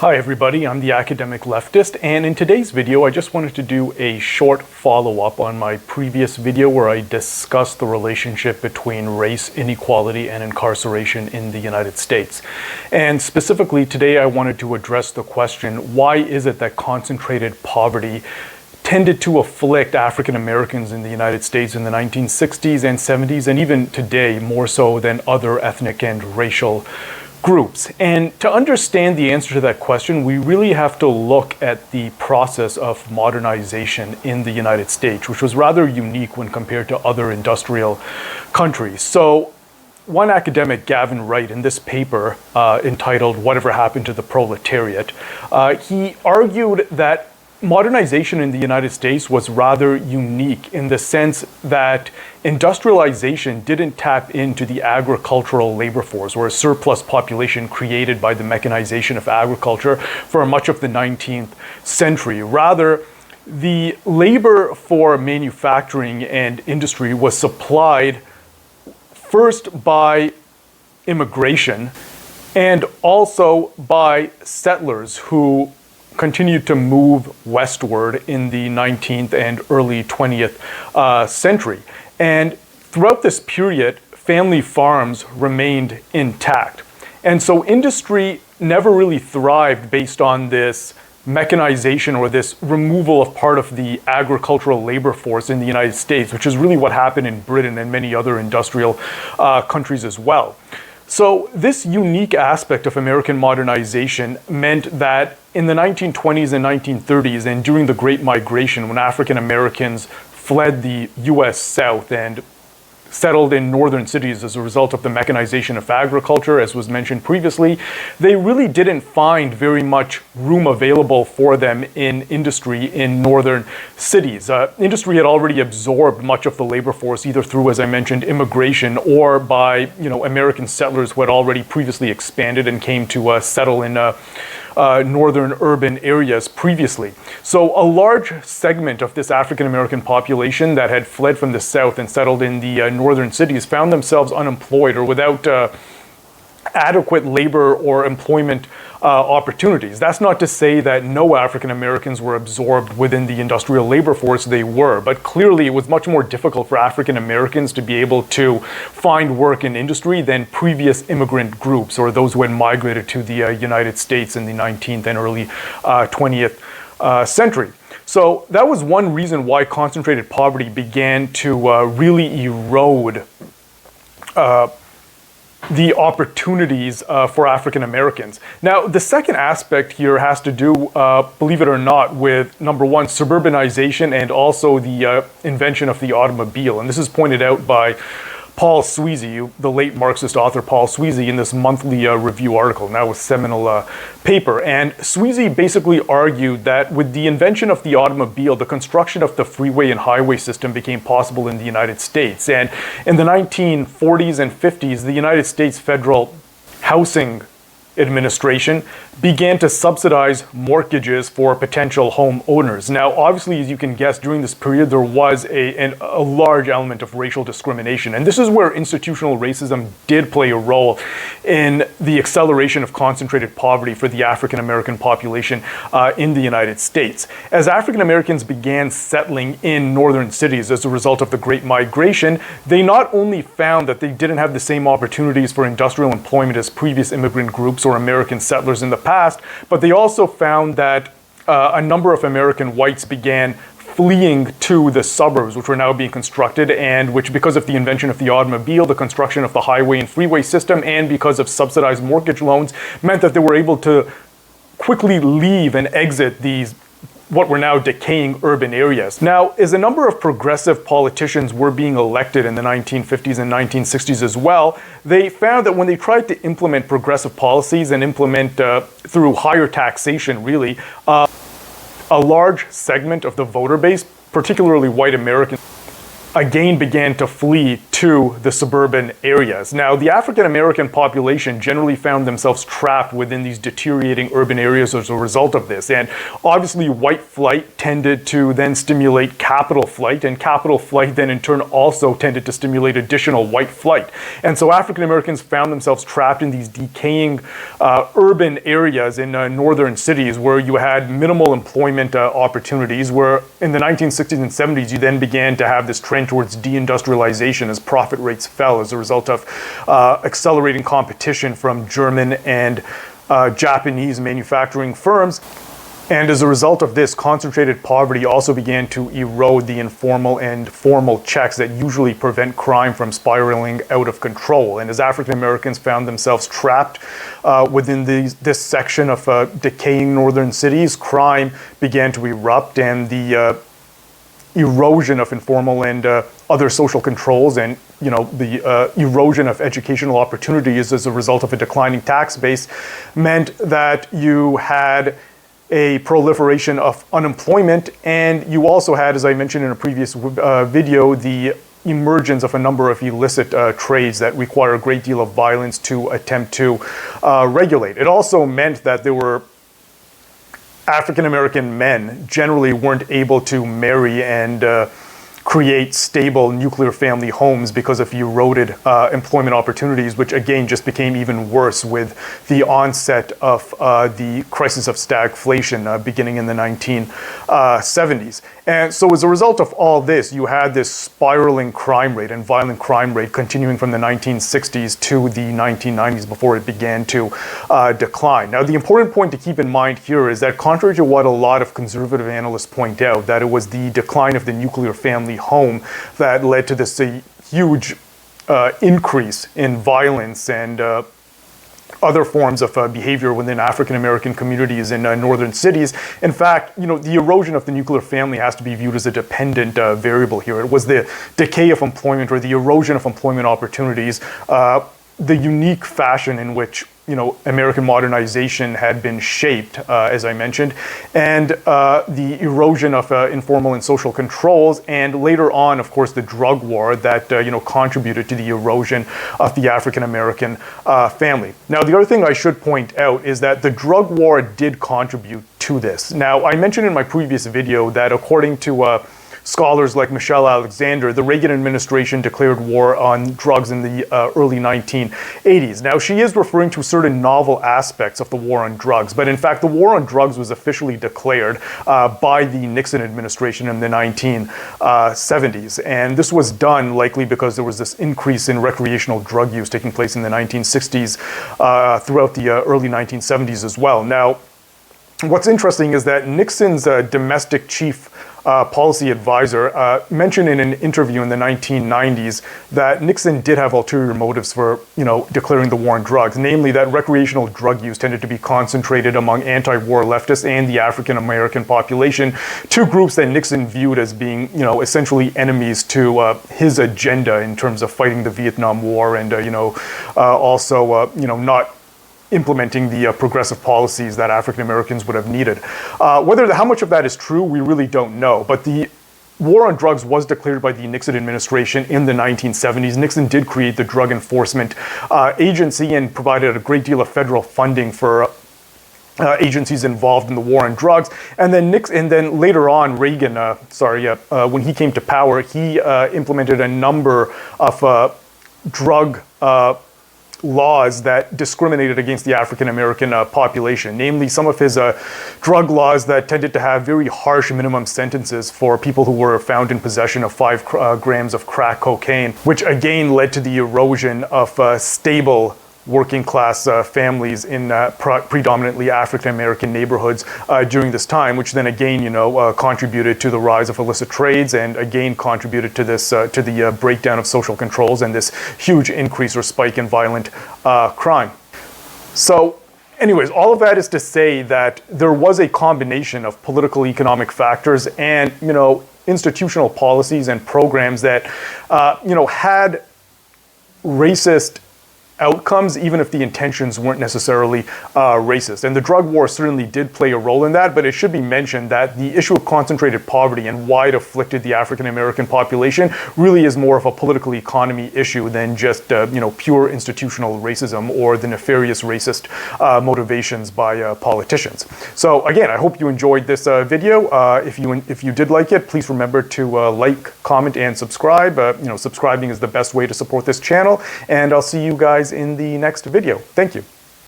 Hi everybody, I'm the Academic Leftist, and in today's video I just wanted to do a short follow-up on my previous video where I discussed the relationship between race, inequality, and incarceration in the United States. And specifically today I wanted to address the question, why is it that concentrated poverty tended to afflict African Americans in the United States in the 1960s and 70s, and even today more so than other ethnic and racial groups? And to understand the answer to that question, we really have to look at the process of modernization in the United States, which was rather unique when compared to other industrial countries. So one academic, Gavin Wright, in this paper entitled "Whatever Happened to the Proletariat," he argued that modernization in the United States was rather unique in the sense that industrialization didn't tap into the agricultural labor force or a surplus population created by the mechanization of agriculture for much of the 19th century. Rather, the labor for manufacturing and industry was supplied first by immigration and also by settlers who continued to move westward in the 19th and early 20th century. And throughout this period, family farms remained intact. And so industry never really thrived based on this mechanization or this removal of part of the agricultural labor force in the United States, which is really what happened in Britain and many other industrial countries as well. So this unique aspect of American modernization meant that in the 1920s and 1930s and during the Great Migration, when African Americans fled the US South and settled in northern cities as a result of the mechanization of agriculture, as was mentioned previously, they really didn't find very much room available for them in industry in northern cities. Industry had already absorbed much of the labor force, either through, as I mentioned, immigration or by American settlers who had already previously expanded and came to settle in northern urban areas previously. So a large segment of this African American population that had fled from the South and settled in the northern cities found themselves unemployed or without adequate labor or employment opportunities. That's not to say that no African Americans were absorbed within the industrial labor force. They were, but clearly it was much more difficult for African Americans to be able to find work in industry than previous immigrant groups or those who had migrated to the United States in the 19th and early 20th century. So that was one reason why concentrated poverty began to really erode the opportunities for African Americans. Now, the second aspect here has to do, believe it or not, with number one, suburbanization and also the invention of the automobile. And this is pointed out by Paul Sweezy, the late Marxist author Paul Sweezy, in this monthly review article, now a seminal paper. And Sweezy basically argued that with the invention of the automobile, the construction of the freeway and highway system became possible in the United States. And in the 1940s and 50s, the United States Federal Housing Administration began to subsidize mortgages for potential home owners. Now, obviously, as you can guess, during this period, there was a large element of racial discrimination. And this is where institutional racism did play a role in the acceleration of concentrated poverty for the African American population in the United States. As African Americans began settling in northern cities as a result of the Great Migration, they not only found that they didn't have the same opportunities for industrial employment as previous immigrant groups or American settlers in the past, but they also found that a number of American whites began fleeing to the suburbs, which were now being constructed, and which, because of the invention of the automobile, the construction of the highway and freeway system, and because of subsidized mortgage loans, meant that they were able to quickly leave and exit these what were now decaying urban areas. Now, as a number of progressive politicians were being elected in the 1950s and 1960s as well, they found that when they tried to implement progressive policies and implement through higher taxation, really, a large segment of the voter base, particularly white Americans, again began to flee to the suburban areas. Now, the African American population generally found themselves trapped within these deteriorating urban areas as a result of this. And obviously, white flight tended to then stimulate capital flight, and capital flight then in turn also tended to stimulate additional white flight. And so African Americans found themselves trapped in these decaying urban areas in northern cities where you had minimal employment opportunities, where in the 1960s and 70s you then began to have this trend towards deindustrialization as profit rates fell as a result of accelerating competition from German and Japanese manufacturing firms. And as a result of this, concentrated poverty also began to erode the informal and formal checks that usually prevent crime from spiraling out of control. And as African Americans found themselves trapped within this section of decaying northern cities, crime began to erupt, and the erosion of informal and other social controls, and the erosion of educational opportunities as a result of a declining tax base, meant that you had a proliferation of unemployment, and you also had, as I mentioned in a previous video, the emergence of a number of illicit trades that require a great deal of violence to attempt to regulate. It also meant that there were African American men generally weren't able to marry and create stable nuclear family homes because of eroded employment opportunities, which again just became even worse with the onset of the crisis of stagflation beginning in the 1970s. And so as a result of all this, you had this spiraling crime rate and violent crime rate continuing from the 1960s to the 1990s before it began to decline. Now, the important point to keep in mind here is that contrary to what a lot of conservative analysts point out, that it was the decline of the nuclear family home that led to this huge increase in violence and other forms of behavior within African American communities in northern cities. In fact, the erosion of the nuclear family has to be viewed as a dependent variable here. It was the decay of employment or the erosion of employment opportunities, the unique fashion in which American modernization had been shaped, as I mentioned, and the erosion of informal and social controls, and later on, of course, the drug war that contributed to the erosion of the African American family. Now, the other thing I should point out is that the drug war did contribute to this. Now, I mentioned in my previous video that according to scholars like Michelle Alexander, the Reagan administration declared war on drugs in the early 1980s. Now, she is referring to certain novel aspects of the war on drugs, but in fact, the war on drugs was officially declared by the Nixon administration in the 1970s. And this was done likely because there was this increase in recreational drug use taking place in the 1960s throughout the early 1970s as well. Now, what's interesting is that Nixon's domestic chief policy advisor mentioned in an interview in the 1990s that Nixon did have ulterior motives for, declaring the war on drugs, namely that recreational drug use tended to be concentrated among anti-war leftists and the African American population, two groups that Nixon viewed as being, essentially enemies to his agenda in terms of fighting the Vietnam War and, also, not implementing the progressive policies that African Americans would have needed. How much of that is true, we really don't know. But the war on drugs was declared by the Nixon administration in the 1970s. Nixon did create the Drug Enforcement Agency and provided a great deal of federal funding for agencies involved in the war on drugs. And then later on, Reagan, when he came to power, he implemented a number of drug laws that discriminated against the African American population, namely some of his drug laws that tended to have very harsh minimum sentences for people who were found in possession of 5 grams of crack cocaine, which again led to the erosion of stable working class families in predominantly African American neighborhoods during this time, which then again, contributed to the rise of illicit trades and again contributed to this to the breakdown of social controls and this huge increase or spike in violent crime. So, anyways, all of that is to say that there was a combination of political economic factors and institutional policies and programs that had racist outcomes, even if the intentions weren't necessarily racist. And the drug war certainly did play a role in that, but it should be mentioned that the issue of concentrated poverty and why it afflicted the African American population really is more of a political economy issue than just pure institutional racism or the nefarious racist motivations by politicians. So again, I hope you enjoyed this video. If you did like it, please remember to like, comment, and subscribe. Subscribing is the best way to support this channel, and I'll see you guys in the next video. Thank you.